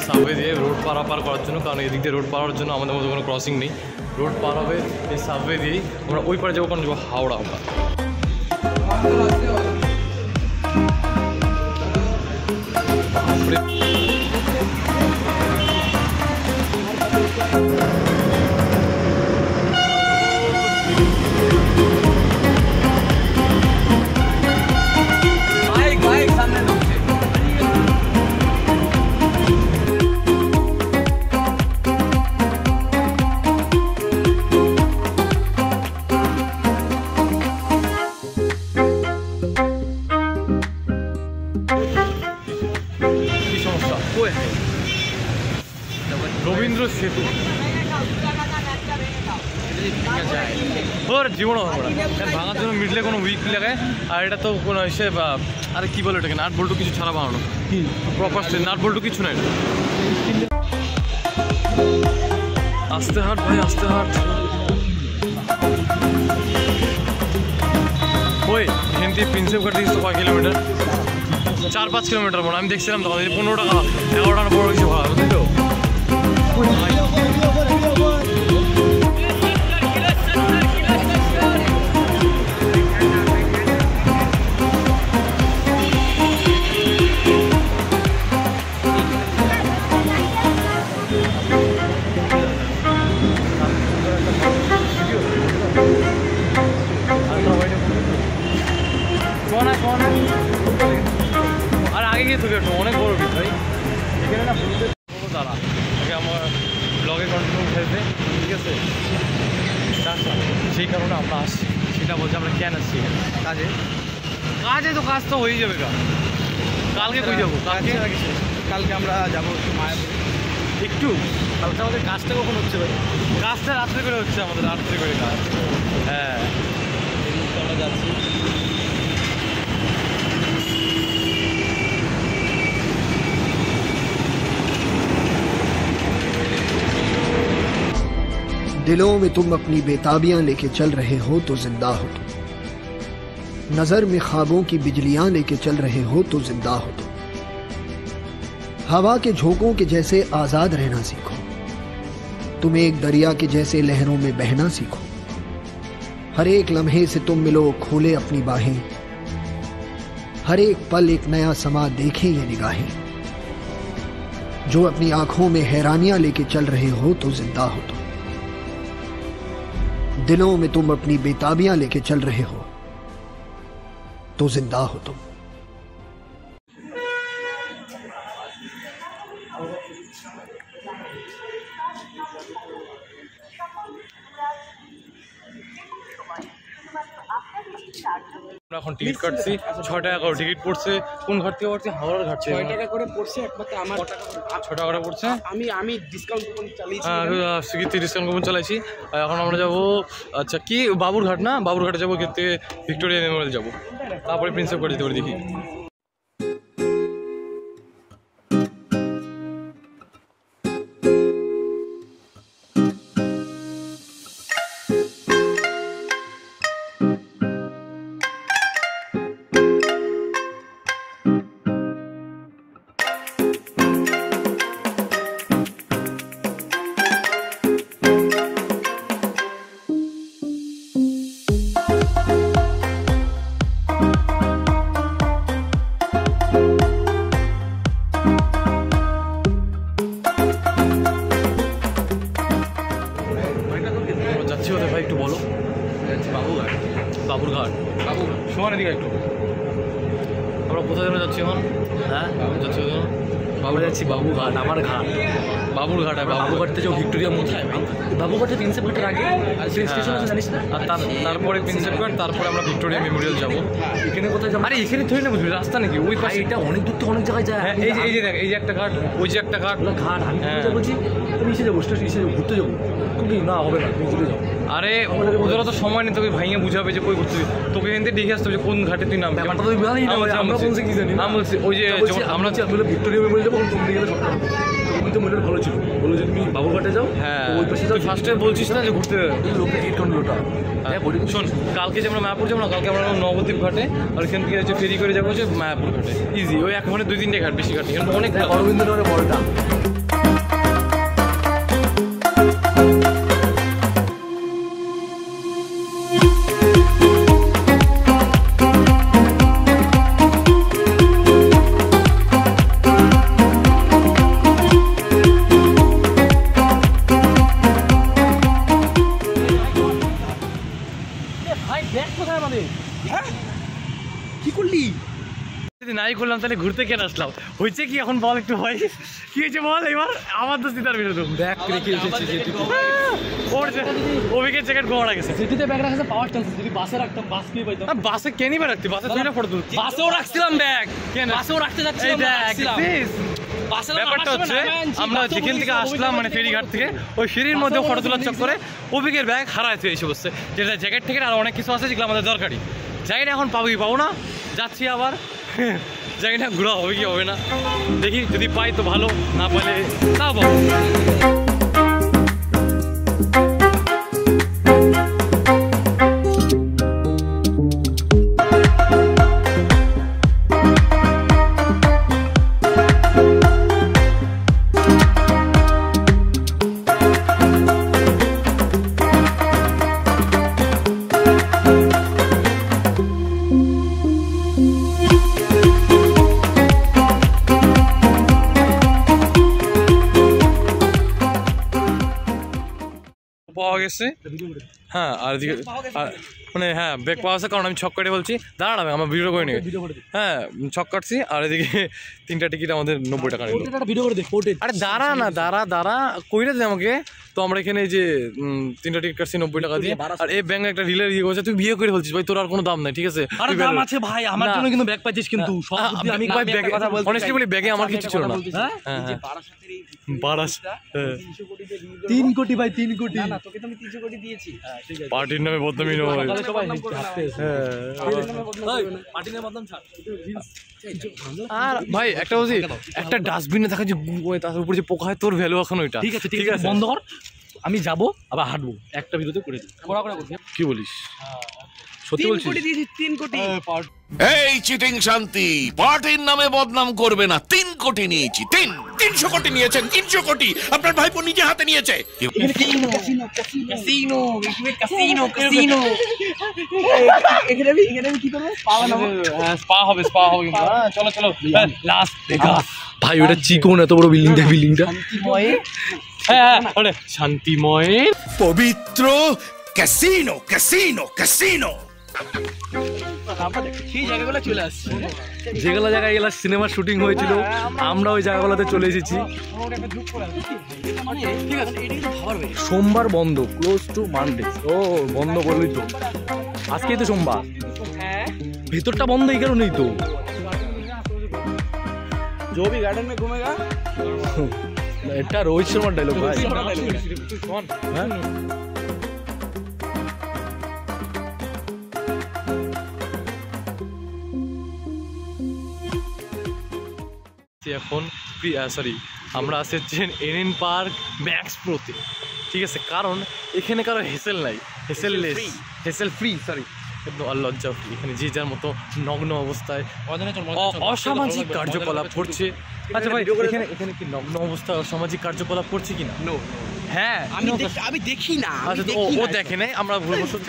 Subway দিয়ে road পারাপার করার জন্য, কারণ এদিক দিয়ে রোড পারার জন্য আমাদের মধ্যে কোনো ক্রসিং নেই। রোড পার হবে এই সাবওয়ে দিয়েই। আমরা ওই পারে যাবো, কারণ যাবো হাওড়া। আমরা রবীন্দ্র সেতু ওর জীবনও হবে না, ভাঙার জন্য মিডলে কোনো উইক লাগে। আর এটা তো কোনো এসে আরে কী বলে এটাকে, নাট বল্টু কিছু ছাড়া বানানো, কি প্রপার নাট বল্টু কিছু নাই। আস্তে হাট ভাই, আস্তে হাট। ওই এখান থেকে প্রিন্সেপ ঘাট দিয়েছিল কয় কিলোমিটার? 4-5 কিলোমিটার মনে। আমি দেখছিলাম তখন 15 টাকা 11 টাকা বড় কিছু ভাড়া, বুঝলি তো। আর আগে গিয়ে তুলে একটু অনেক বড় ভাই এখানে না, দাঁড়া আগে আমার ব্লগে কন্টিনিউ খেলতে, ঠিক আছে। সেই কারণে আমরা আসছি, সেটা বলছি আমরা কেন আসছি কাজে। কাজে তো কাজ তো হয়ে যাবে। কালকে কই যাবো? কালকে আমরা যাবো একটু মায়াপুর। একটু কালকে আমাদের কাজটা কখন হচ্ছে ভাই? কাজটা রাত্রে করে হচ্ছে, আমাদের রাত্রে করে কাজ। হ্যাঁ, আমরা যাচ্ছি। दिलों में तुम अपनी बेताबियां लेके चल रहे हो तो जिंदा हो तुम, नजर में ख्वाबों की बिजलियां लेके चल रहे हो तो जिंदा हो तुम। हवा के झोंकों के जैसे आजाद रहना सीखो, तुम एक दरिया के जैसे लहरों में बहना सीखो। हर एक लम्हे से तुम मिलो, खोले अपनी बाहें, हर एक पल एक नया समा देखे ये निगाहें। जो अपनी आंखों में हैरानियां लेके चल रहे हो तो जिंदा हो तुम, दिलों में तुम अपनी बेताबियां लेके चल रहे हो तो जिंदा हो तुम। এখন টিকিট কাটছি 6 টাকা করে টিকিট পড়ছে। কোন ঘাট থেকে পড়ছে? হাওড়ার ঘাট থেকে 6 টাকা করে পড়ছে একমাত্র আমার। 6 টাকা করে পড়ছে। আমি ডিসকাউন্ট কুপন চালিয়েছি। স্বীকৃতি ডিসকাউন্ট কুপন চালাইছি। এখন আমরা যাবো, আচ্ছা কি বাবুরঘাট না, বাবুরঘাটে যাবো, ক্ষেত্রে ভিক্টোরিয়া মেমোরিয়াল যাবো, তারপরে প্রিন্সেপ ঘাট যেতে পারি। দেখি ভাই একটু বলো। বাবুরঘাট সমান এদিকে একটু। আমরা কোথায় যেন যাচ্ছি এখন? হ্যাঁ যাচ্ছি, আমরা যাচ্ছি বাবুঘাট। আমার ঘাট বাবুরঘাট। বাবুঘাট থেকে ভিক্টোরিয়া মোথায় ভাই। বাবুঘাটে প্রিন্সেপ ঘাটের আগে স্টেশন আছে জানিস না? আর তারপরে প্রিন্সেপ ঘাট, তারপরে আমরা ভিক্টোরিয়া মেমোরিয়াল যাবো। এখানে কোথায় যাবো? আরে এখানে থই না, বুঝবি রাস্তা নাকি ওই পাশে? এটা অনেক দূর তো, অনেক জায়গায় যায়। এই যে দেখ, এই যে একটা ঘাট, ওই যে একটা ঘাট। ঘাট আমি বলছি তুমি এসে যাবো, স্টেশন ঘুরতে যাবো। তুমি না হবে না, তুমি ঘুরে যাও। আরে ওদের তো সময় নেই, তোকে ভাইয়া বুঝাবে যে কই ঘুরতে। তোকে এখান থেকে দেখে আসতে হবে যে কোন ঘাটে তুই নাম। ব্যাপারটা তুই বললি না, আমরা বলছি কি জানি। আমি বলছি ওই যে আমরা ভিক্টোরিয়া মেমোরিয়াল যাবো, তুমি গেলে তুমি তো মনে ভালো ছিল। বললো যে তুমি বাবুঘাটে যাও, হ্যাঁ তো ওই পাশে যাও। তুই ফার্স্টে বলছিস না যে ঘুরতে লোকে টিকিট কাউন্টারটা শোন, কালকে যে আমরা মায়াপুর যাবো না, কালকে আমরা নবদ্বীপ ঘাটে, আর এখান থেকে হচ্ছে ফেরি করে যাবো হচ্ছে মায়াপুর ঘাটে। ইজি, ওই এক ঘন্টা 2-3টে ঘাট, বেশি ঘাট নেই, কিন্তু অনেক ঘাট। অরবিন্দনগরের বলটা ভাই দেখ কোথায় আমাদের, হ্যাঁ কি করলি? যদি নাই করলাম তাহলে ঘুরতে কেন আসলাম? হয়েছে কি এখন বল একটু ভাই, কি হয়েছে বল এবার? আমার তো সিতার বিরোধ ব্যাগ রেখে এসেছি যেটুকু। ওর অভিজ্ঞের জ্যাকেট গোড়া গেছে। সিটিতে ব্যাগ রাখা পাওয়ার চান্স, যদি বাসে রাখতাম বাস কি পাইতাম। বাসে কেনই বা রাখতি? বাসে তুই না ফটো তুলতি। বাসেও রাখছিলাম ব্যাগ, কেন? বাসেও রাখতে এই যাচ্ছিলাম, দেখ, রাখছিলাম। দেখছিস? বাসে ব্যাপারটা হচ্ছে আমরা যেখান থেকে আসলাম মানে ফেরিঘাট থেকে, ওই ফেরির মধ্যে ফটো তোলার চক্করে অভিজ্ঞের ব্যাগ হারাইছে এসে বসছে, যেটা জ্যাকেট থেকে আর অনেক কিছু আছে যেগুলো আমাদের দরকারি। জানি না এখন পাবো কি পাবো না, যাচ্ছি আবার। জানি না ঘোরা হবে কি হবে না, দেখি যদি পাই তো ভালো, না পাইলে না পাবো। পাওয়া গেছে, হ্যাঁ। আর এদিকে মানে হ্যাঁ ব্যাগ পাওয়া গেছে, কারণ আমি ছক কাটে বলছি, দাঁড়াবে আমার ভিডিও করে নিয়ে, হ্যাঁ ছক কাটছি। আর এদিকে 3টা টিকিট আমাদের 90 টাকা নিল। ভিডিও করে দেখ। আরে দাঁড়া না, দাঁড়া কইরে দে আমাকে। তো আমরা এখানে যে 3টা টিকিট কাটছি 90 টাকা দিয়ে। আর এই ব্যাংক একটা রিলের ইয়ে করছে, তুই বিয়ে করে বলছিস ভাই, তোর আর কোনো দাম নাই, ঠিক আছে? আরে দাম আছে ভাই, আমার জন্য কিন্তু ব্যাগ পাইছিস, কিন্তু সব বুদ্ধি আমি ভাই ব্যাগে অনেস্টলি বলি, ব্যাগে আমার কিছু ছিল না। হ্যাঁ হ্যাঁ বারাসাতের এই 300 কোটিতে 3 কোটি ভাই, 3 কোটি। না তোকে তো আমি 300 কোটি দিয়েছি। ঠিক আছে, পার্টির নামে বদনামি নয়। তাহলে সবাই হাঁটতে এসে পার্টি নিয়ে বদনাম ছাড়। আর ভাই একটা বলছি, একটা ডাস্টবিনে থাকা যে তার উপরে যে পোকা হয়, তোর ভ্যালু এখন ওইটা। ঠিক আছে, ঠিক আছে, বন্ধ কর। আমি যাবো আবার হাঁটবো, একটা ভিডিওতে করে দিই। করা করছি। কি বলিস? সত্যি 3 বলছিস? কোটি দিয়েছি, 3 কোটি। এই চিটিং শান্তি, পার্টির নামে বদনাম করবে না। 3 কোটি নিয়েছি, 300 কোটি নিয়েছেন, 300 কোটি আপনার ভাইপো নিজে হাতে নিয়েছে। এখানে আমি কি করব? পাওয়া না স্পা হবে কিন্তু। চলো লাস্ট দেখা ভাই, ওটা চিকন এত বড় বিল্ডিংটা, হ্যাঁ ওরে শান্তিময় পবিত্র ক্যাসিনো ক্যাসিনো ক্যাসিনো। সেই জায়গাগুলো চলে আসছে। যেগুলো জায়গায় গেলা সিনেমার শুটিং হয়েছিল, আমরা ওই জায়গাগুলোতে চলে এসেছি। সোমবার বন্ধ, ক্লোজ টু মানডে। ও বন্ধ করলি তো, আজকেই তো সোমবার। ভেতরটা বন্ধ এই কারণেই তো। जो भी गार्डन में घूमेगा এটা রোহিত শর্মার ডায়লগ ভাই। হ্যাঁ এখন সরি আমরা আছি এনএন পার্ক ম্যাক্স প্রোতে, ঠিক আছে? কারণ এখানে কারো হেসেল নাই, হেসেললেস, হেসেল ফ্রি, সরি একদম লজ্জা ফ্রি। এখানে যে যার মতো নগ্ন অবস্থায় অসামাজিক কার্যকলাপ করছে। আচ্ছা ভাই, এখানে কি নগ্ন অবস্থায় অসামাজিক কার্যকলাপ করছে কিনা? হ্যাঁ আমি দেখি না। আচ্ছা তো ও দেখে নাই, আমরা ভুল বসত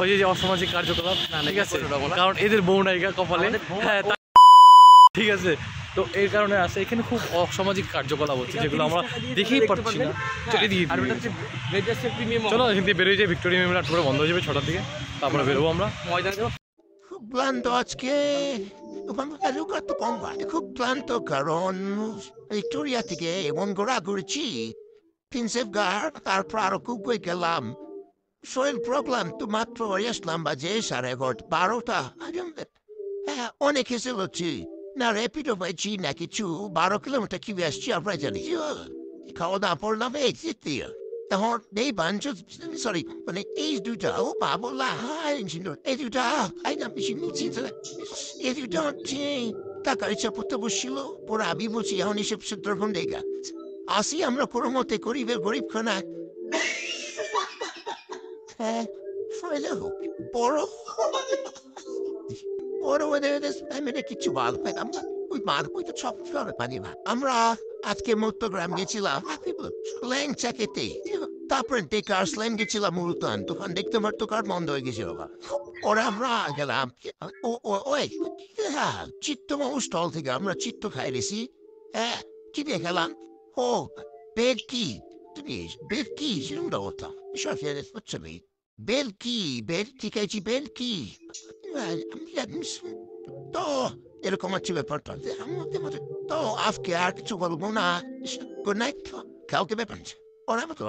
ওই যে অসামাজিক কার্যকলাপ, ঠিক আছে? কারণ এদের বউ নায়িকা কপালে, হ্যাঁ ঠিক আছে। তো এর কারণে আছে এখানে খুব অসামাজিক কার্যকলাপ হচ্ছে, যেগুলো আমরা দেখেই পাচ্ছি না। চলে দিয়ে চলো এখান থেকে বেরোয় যাই, ভিক্টোরিয়া মেমোরিয়াল পুরো বন্ধ হয়ে যাবে 6টার দিকে, তারপরে বেরোবো আমরা। খুব ক্লান্ত আজকে, তো কম হয়। খুব ক্লান্ত কারণ ভিক্টোরিয়া থেকে এমন ঘোরা ঘুরেছি, প্রিন্সেপ ঘাট, তারপর আরো খুব বই গেলাম। শরীর প্রবলেম তো মাত্র আসলাম বাজে 11:30, 12টা। হ্যাঁ অনেক এসে হচ্ছি না, র্যাপিডো পাইছি না কিছু। 12 কিলোমিটার কি আসছি আমরা জানি। খাওয়া দাওয়া পড়লাম এই তৃতীয়, তখন এই বাঞ্চ সরি মানে এই দুটা ও বাবলা এই দুটা এই দুটা টাকা ইচ্ছা পড়তে বসছিল পরে আমি বলছি এখন এসব সূত্র ফোন দেখা আসি আমরা কোনো মতে গরিবের গরিব খানা হ্যাঁ ফায়দা হোক বড় বড় আমি কিছু ভালো পেলাম না ওই মার ওই তো সব পানি না আমরা আজকে মধ্যগ্রাম গেছিলাম স্ল্যাং চাকেতে তারপরে টেকার স্ল্যাং গেছিলাম মুলতান তখন দেখতে আমার দোকান বন্ধ হয়ে গেছিল ওরা আমরা গেলাম ওই চিত্তমা স্টল থেকে আমরা চিত্ত খাই রেছি হ্যাঁ কি দিয়ে খেলাম ও বেড কি বেড কি সেরকম কথা সব হচ্ছে বেড ঠিক আছে বেড কি তো এরকম হচ্ছে ব্যাপারটা তো আজকে আর কিছু বলবো না গুড নাইট কালকে ব্যাপার ওরা মতো